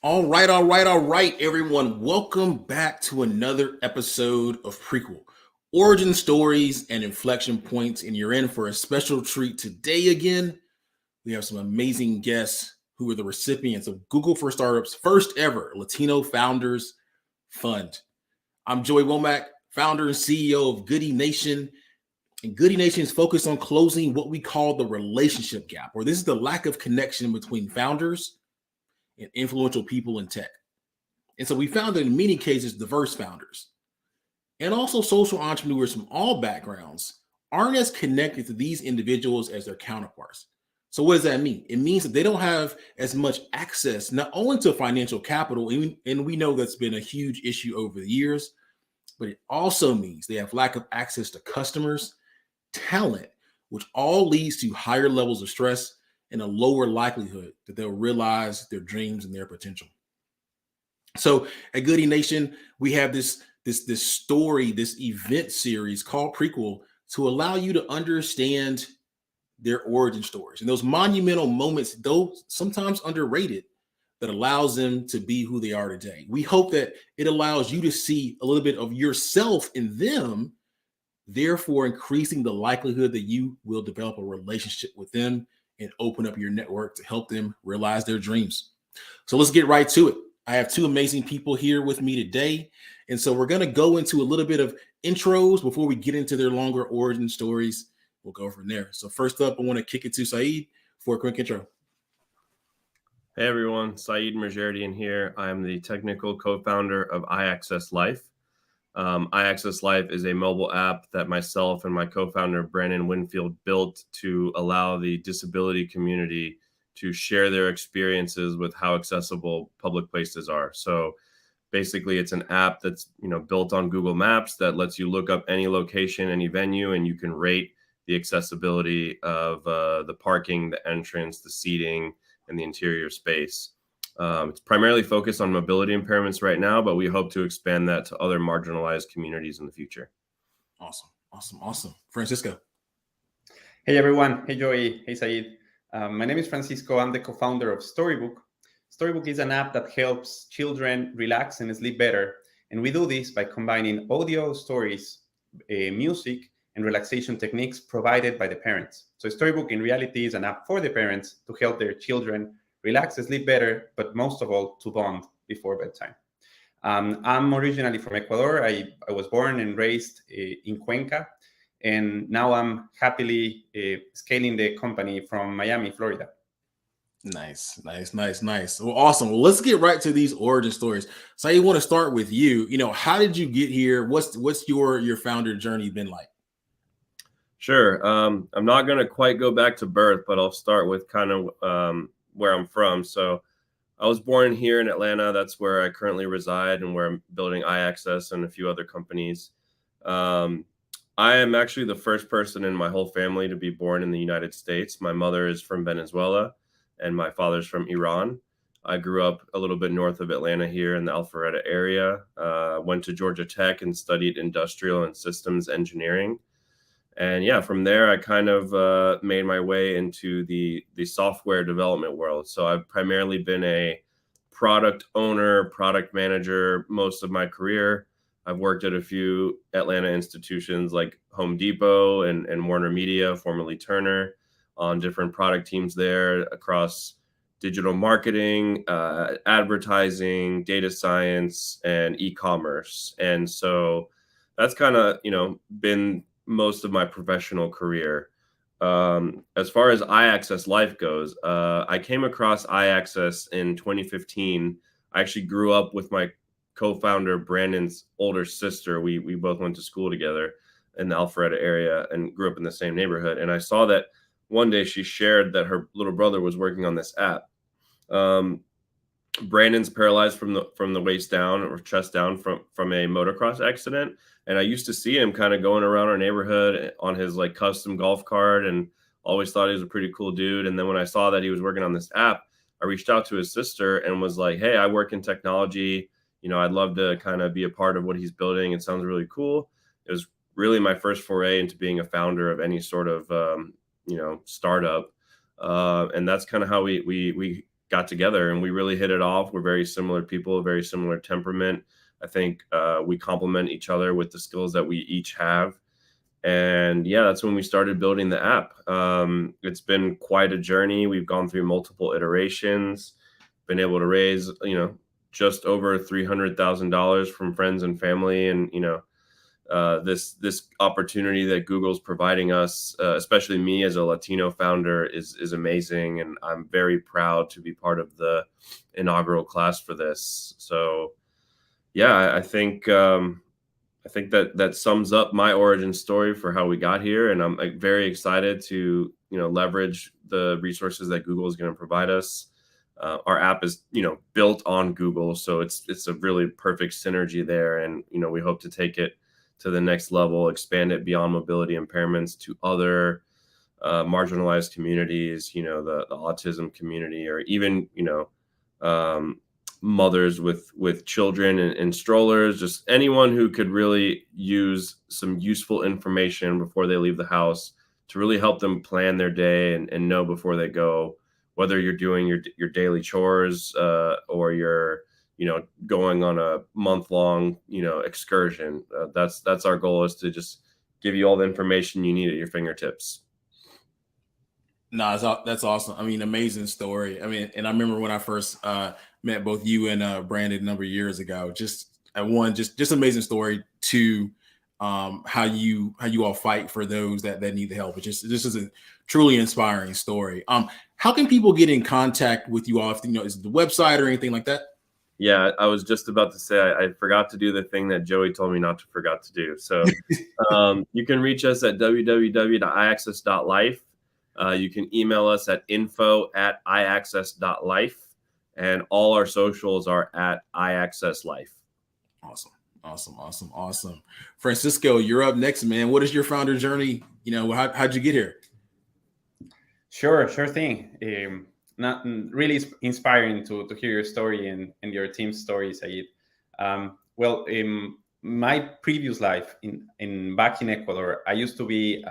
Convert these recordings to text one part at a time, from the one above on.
All right, everyone. Welcome back to another episode of Prequel, Origin Stories and Inflection Points. And you're in for a special treat today again. We have some amazing guests who are the recipients of Google for Startups' first ever Latino Founders Fund. I'm Joey Womack, founder and CEO of Goodie Nation. And Goodie Nation is focused on closing what we call the relationship gap, or this is the lack of connection between founders and influential people in tech. And so we found that in many cases, diverse founders and also social entrepreneurs from all backgrounds aren't as connected to these individuals as their counterparts. So what does that mean? It means that they don't have as much access, not only to financial capital, and we know that's been a huge issue over the years, but it also means they have lack of access to customers, talent, which all leads to higher levels of stress and a lower likelihood that they'll realize their dreams and their potential. So at Goodie Nation, we have this event series called Prequel to allow you to understand their origin stories and those monumental moments, though sometimes underrated, that allows them to be who they are today. We hope that it allows you to see a little bit of yourself in them, therefore increasing the likelihood that you will develop a relationship with them and open up your network to help them realize their dreams. So let's get right to it. I have two amazing people here with me today. And so we're going to go into a little bit of intros before we get into their longer origin stories. We'll go from there. So first up, I want to kick it to Sayeed for a quick intro. Hey everyone, Sayeed Mehrjerdian here. I'm the technical co-founder of iAccess Life. iAccess Life is a mobile app that myself and my co-founder Brandon Winfield built to allow the disability community to share their experiences with how accessible public places are. So basically it's an app that's built on Google Maps that lets you look up any location, any venue, and you can rate the accessibility of the parking, the entrance, the seating, and the interior space. It's primarily focused on mobility impairments right now, but we hope to expand that to other marginalized communities in the future. Awesome. Francisco. Hey everyone. Hey Joey. Hey Sayeed. My name is Francisco. I'm the co-founder of Storybook. Storybook is an app that helps children relax and sleep better. And we do this by combining audio, stories, music, and relaxation techniques provided by the parents. So Storybook in reality is an app for the parents to help their children relax and sleep better, but most of all, to bond before bedtime. I'm originally from Ecuador. I was born and raised in Cuenca, and now I'm happily scaling the company from Miami, Florida. Nice. Well, awesome. Well, let's get right to these origin stories. So I want to start with you. How did you get here? What's your founder journey been like? Sure. I'm not going to quite go back to birth, but I'll start with kind of where I'm from. So I was born here in Atlanta. That's where I currently reside and where I'm building iAccess and a few other companies. I am actually the first person in my whole family to be born in the United States. My mother is from Venezuela and my father's from Iran. I grew up a little bit north of Atlanta here in the Alpharetta area. Went to Georgia Tech and studied industrial and systems engineering. And yeah, from there, I kind of made my way into the software development world. So I've primarily been a product owner, product manager most of my career. I've worked at a few Atlanta institutions like Home Depot and Warner Media, formerly Turner, on different product teams there across digital marketing, advertising, data science, and e-commerce. And so that's kind of, been most of my professional career. As far as iAccess Life goes, I came across iAccess in 2015. I actually grew up with my co-founder Brandon's older sister. We both went to school together in the Alpharetta area and grew up in the same neighborhood. And I saw that one day she shared that her little brother was working on this app. Brandon's paralyzed from the waist down or chest down from a motocross accident. And I used to see him kind of going around our neighborhood on his like custom golf cart and always thought he was a pretty cool dude. And then when I saw that he was working on this app, I reached out to his sister and was like, hey, I work in technology. I'd love to kind of be a part of what he's building. It sounds really cool. It was really my first foray into being a founder of any sort of, startup. And that's kind of how we got together, and we really hit it off. We're very similar people, very similar temperament. I think we complement each other with the skills that we each have. And yeah, that's when we started building the app. It's been quite a journey. We've gone through multiple iterations, been able to raise, just over $300,000 from friends and family. And, this opportunity that Google's providing us, especially me as a Latino founder, is amazing. And I'm very proud to be part of the inaugural class for this. So yeah, I think that sums up my origin story for how we got here, and I'm very excited to leverage the resources that Google is going to provide us. Our app is built on Google, so it's a really perfect synergy there, and we hope to take it to the next level, expand it beyond mobility impairments to other marginalized communities, the autism community, or even mothers with children in strollers, just anyone who could really use some useful information before they leave the house to really help them plan their day and know before they go, whether you're doing your daily chores or you're going on a month-long excursion. That's our goal, is to just give you all the information you need at your fingertips. No, that's awesome. I mean, amazing story. I mean, and I remember when I first met both you and Brandon a number of years ago. Just amazing story. Two, how you all fight for those that need the help. This is a truly inspiring story. How can people get in contact with you all? If is it the website or anything like that? Yeah, I was just about to say I forgot to do the thing that Joey told me not to forget to do. So you can reach us at www.iAccess.life. You can email us at info@iAccess.life, and all our socials are at iAccessLife. Awesome. Francisco, you're up next, man. What is your founder journey? How'd you get here? Sure thing. Not really inspiring to hear your story and your team's story, Sayeed. Well, in my previous life back in Ecuador, I used to be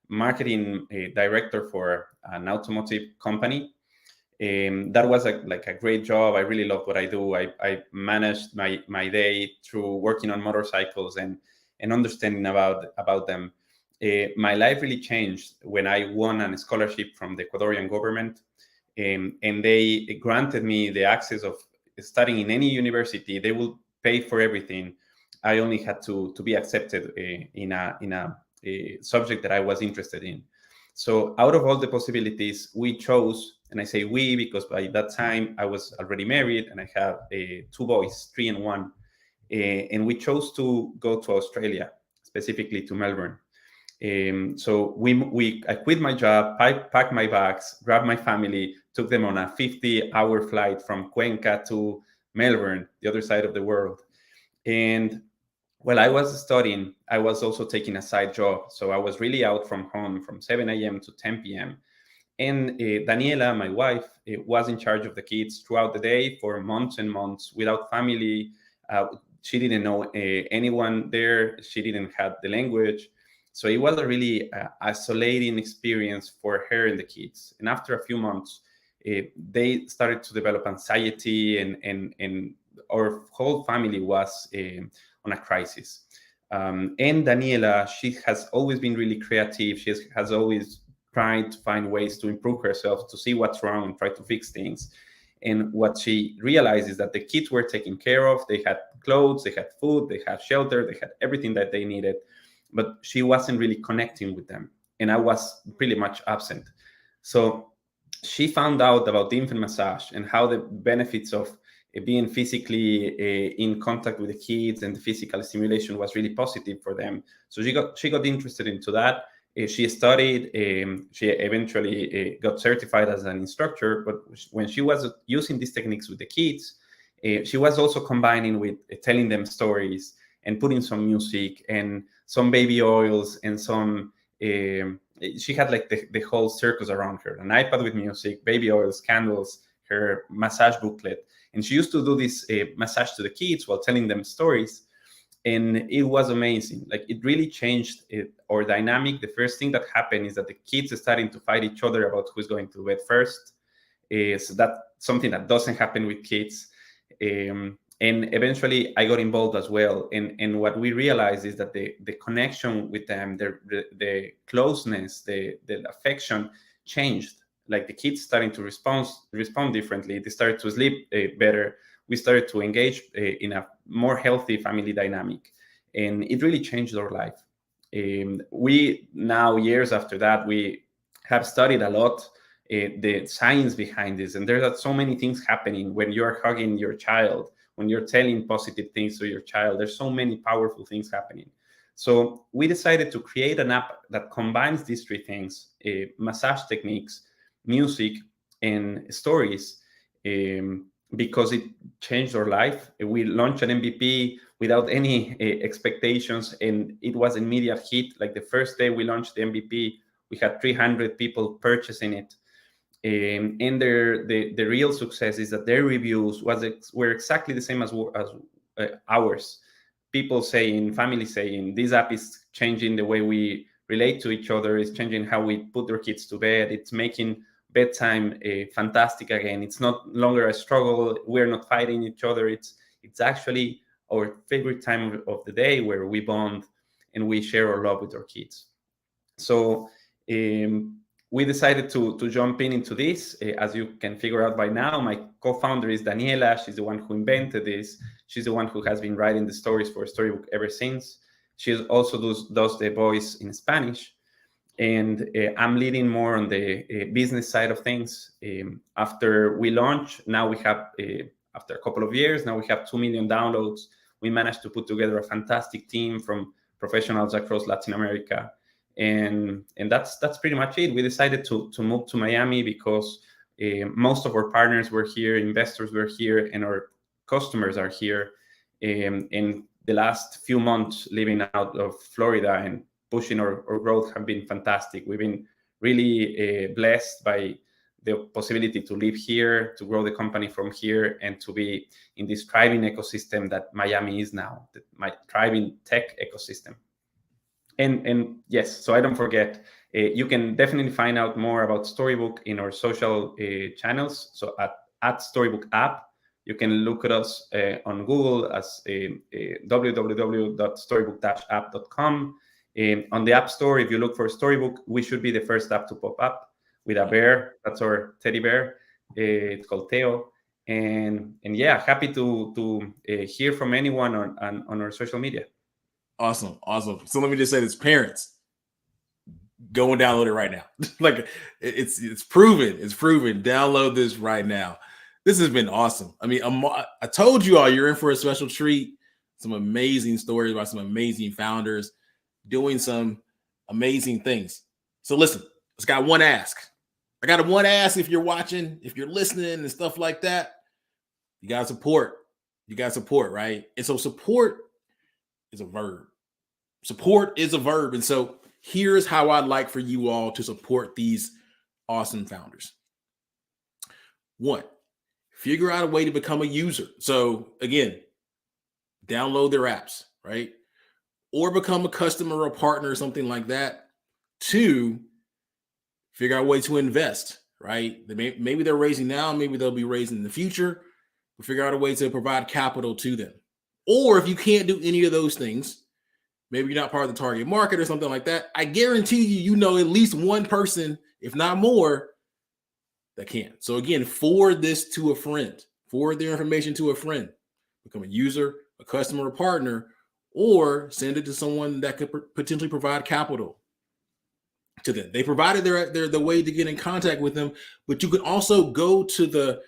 marketing director for an automotive company. That was a great job. I really loved what I do. I managed my day through working on motorcycles and understanding about them. My life really changed when I won a scholarship from the Ecuadorian government, and they granted me the access of studying in any university. They will pay for everything. I only had to be accepted in a subject that I was interested in. So out of all the possibilities, we chose, and I say we because by that time I was already married and I have 2 boys, 3 and 1, and we chose to go to Australia, specifically to Melbourne. So I quit my job, packed my bags, grabbed my family, took them on a 50-hour flight from Cuenca to Melbourne, the other side of the world. And while I was studying, I was also taking a side job. So I was really out from home from 7 a.m. to 10 p.m. And Daniela, my wife, was in charge of the kids throughout the day for months and months without family. She didn't know anyone there. She didn't have the language. So it was a really isolating experience for her and the kids. And after a few months, they started to develop anxiety, and our whole family was on a crisis. And Daniela, she has always been really creative. She has always tried to find ways to improve herself, to see what's wrong and try to fix things. And what she realized is that the kids were taken care of. They had clothes, they had food, they had shelter, they had everything that they needed. But she wasn't really connecting with them. And I was pretty much absent. So she found out about the infant massage and how the benefits of being physically in contact with the kids and the physical stimulation was really positive for them. So she got interested into that. She studied. She eventually got certified as an instructor. But when she was using these techniques with the kids, she was also combining with telling them stories and putting some music and some baby oils and some. She had like the whole circus around her: an iPad with music, baby oils, candles, her massage booklet. And she used to do this massage to the kids while telling them stories. And it was amazing. Like, it really changed our dynamic. The first thing that happened is that the kids are starting to fight each other about who's going to bed first. So that's something that doesn't happen with kids. And eventually I got involved as well. And what we realized is that the connection with them, the closeness, the affection changed. Like the kids starting to respond differently. They started to sleep better. We started to engage in a more healthy family dynamic. And it really changed our life. We now, years after that, we have studied a lot the science behind this. And there are so many things happening when you're hugging your child, when you're telling positive things to your child. There's so many powerful things happening. So we decided to create an app that combines these three things: massage techniques, music, and stories, because it changed our life. We launched an MVP without any expectations, and it was an immediate hit. Like the first day we launched the MVP, we had 300 people purchasing it. And the real success is that their reviews were exactly the same as ours. People saying, families saying, this app is changing the way we relate to each other. It's changing how we put our kids to bed. It's making bedtime fantastic again. It's not longer a struggle. We're not fighting each other. It's actually our favorite time of the day, where we bond and we share our love with our kids. So we decided to jump into this. As you can figure out by now, my co-founder is Daniela. She's the one who invented this. She's the one who has been writing the stories for Storybook ever since. She also does the voice in Spanish. And I'm leading more on the business side of things. After we launch, now we have, after a couple of years, now we have 2 million downloads. We managed to put together a fantastic team from professionals across Latin America. And that's pretty much it. We decided to move to Miami because most of our partners were here, investors were here, and our customers are here. In the last few months, living out of Florida and pushing our growth have been fantastic. We've been really blessed by the possibility to live here, to grow the company from here, and to be in this thriving ecosystem that Miami is now, my thriving tech ecosystem. And yes, so I don't forget, you can definitely find out more about Storybook in our social channels. So at Storybook app, you can look at us on Google as www.storybook-app.com. On the App Store, if you look for Storybook, we should be the first app to pop up with a bear. That's our teddy bear. It's called Theo. And yeah, happy to hear from anyone on our social media. Awesome. So let me just say this, parents, go and download it right now. Like it's proven. Download this right now. This has been awesome. I mean, I told you all you're in for a special treat. Some amazing stories about some amazing founders doing some amazing things. So listen, I got one ask. If you're watching, if you're listening and stuff like that, you got to support. Right? And so support is a verb. And so here's how I'd like for you all to support these awesome founders. 1, figure out a way to become a user. So again, download their apps, right? Or become a customer or a partner or something like that. 2, figure out a way to invest, right? Maybe they're raising now, maybe they'll be raising in the future, but figure out a way to provide capital to them. Or if you can't do any of those things, maybe you're not part of the target market or something like that, I guarantee you know at least one person, if not more, that can. So again, forward this to a friend. Forward their information to a friend. Become a user, a customer, a partner, or send it to someone that could potentially provide capital to them. They provided the way to get in contact with them, but you can also go to the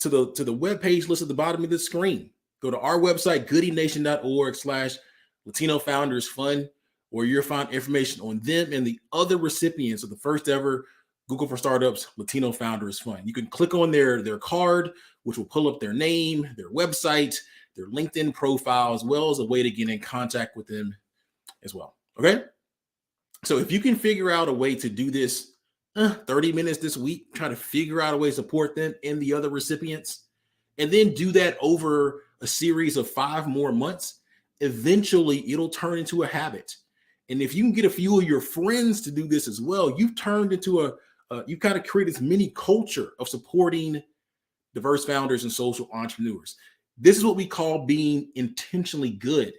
webpage list at the bottom of the screen. Go to our website, goodienation.org/Latino Founders Fund, where you'll find information on them and the other recipients of the first ever Google for Startups Latino Founders Fund. You can click on their card, which will pull up their name, their website, their LinkedIn profile, as well as a way to get in contact with them as well. Okay? So if you can figure out a way to do this 30 minutes this week, try to figure out a way to support them and the other recipients, and then do that over a series of 5 more months, eventually it'll turn into a habit. And if you can get a few of your friends to do this as well, you've turned into a You kind of create this mini culture of supporting diverse founders and social entrepreneurs. This is what we call being intentionally good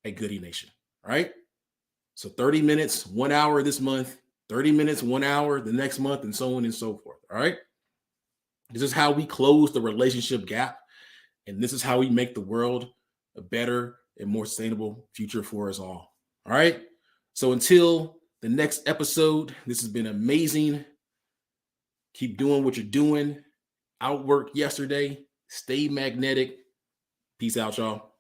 at Goodie Nation, right? So 30 minutes, 1 hour this month, 30 minutes, 1 hour the next month, and so on and so forth, all right? This is how we close the relationship gap, and this is how we make the world a better and more sustainable future for us all right? So until the next episode, this has been amazing. Keep doing what you're doing. Outwork yesterday. Stay magnetic. Peace out, y'all.